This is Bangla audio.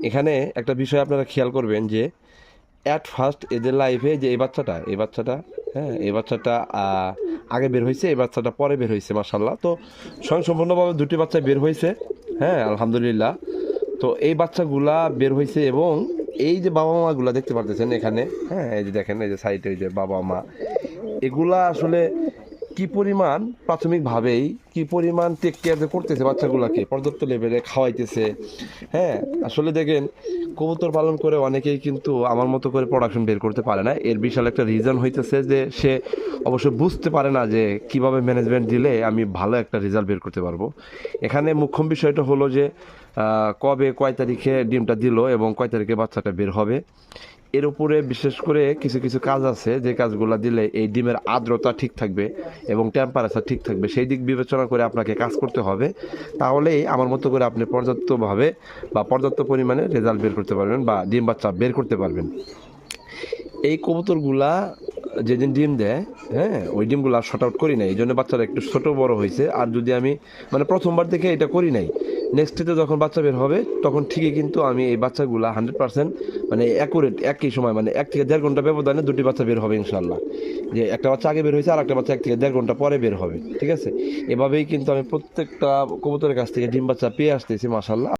এখানে একটা বিষয় আপনারা খেয়াল করবেন যে অ্যাট ফার্স্ট এদের লাইফে যে এই বাচ্চাটা হ্যাঁ এই বাচ্চাটা আগে বের হয়েছে, এই বাচ্চাটা পরে বের হয়েছে মাশাল্লাহ। তো স্বয়ংসম্পূর্ণভাবে দুটি বাচ্চা বের হয়েছে, হ্যাঁ আলহামদুলিল্লাহ। তো এই বাচ্চাগুলা বের হয়েছে এবং এই যে বাবা মাগুলা দেখতে পারতেছেন এখানে, হ্যাঁ এই যে দেখেন এই যে সাইডে এই যে বাবা মা, এগুলা আসলে কি পরিমাণ প্রাথমিকভাবেই কি পরিমাণ টেক কেয়ার করতেছে বাচ্চাগুলোকে, পর্যাপ্ত লেভেলে খাওয়াইতেছে। হ্যাঁ আসলে দেখেন কবুতর পালন করে অনেকেই কিন্তু আমার মতো করে প্রোডাকশন বের করতে পারে না। এর বিশাল একটা রিজন হইতেছে যে সে অবশ্য বুঝতে পারে না যে কিভাবে ম্যানেজমেন্ট দিলে আমি ভালো একটা রেজাল্ট বের করতে পারবো। এখানে মুখ্য বিষয়টা হলো যে কবে কয় তারিখে ডিমটা দিল এবং কয় তারিখে বাচ্চাটা বের হবে। এর উপরে বিশেষ করে কিছু কিছু কাজ আছে যে কাজগুলো দিলে এই ডিমের আর্দ্রতা ঠিক থাকবে এবং টেম্পারেচার ঠিক থাকবে, সেই দিক বিবেচনা করে আপনাকে কাজ করতে হবে। তাহলেই আমার মতো করে আপনি পর্যাপ্তভাবে বা পর্যাপ্ত পরিমাণে রেজাল্ট বের করতে পারবেন বা ডিম বাচ্চা বের করতে পারবেন। এই কবুতরগুলা যেদিন ডিম দেয়, হ্যাঁ ওই ডিমগুলো শর্ট আউট করি নাই, এই জন্য বাচ্চারা একটু ছোটো বড় হয়েছে। আর যদি আমি মানে প্রথমবার থেকে এটা করি নাই, নেক্সট ডেতে যখন বাচ্চা বের হবে তখন ঠিকই কিন্তু আমি এই বাচ্চাগুলা 100% মানে অ্যাকুরেট একই সময় মানে 1 থেকে 1.5 ঘন্টা ব্যবধানে দুটি বাচ্চা বের হবে ইনশাল্লাহ। যে একটা বাচ্চা আগে বের হয়েছে আর একটা বাচ্চা 1 থেকে 1.5 ঘন্টা পরে বের হবে, ঠিক আছে। এভাবেই কিন্তু আমি প্রত্যেকটা কবুতরের কাছ থেকে ডিম বাচ্চা পেয়ে আসতেছি মাশাল্লাহ।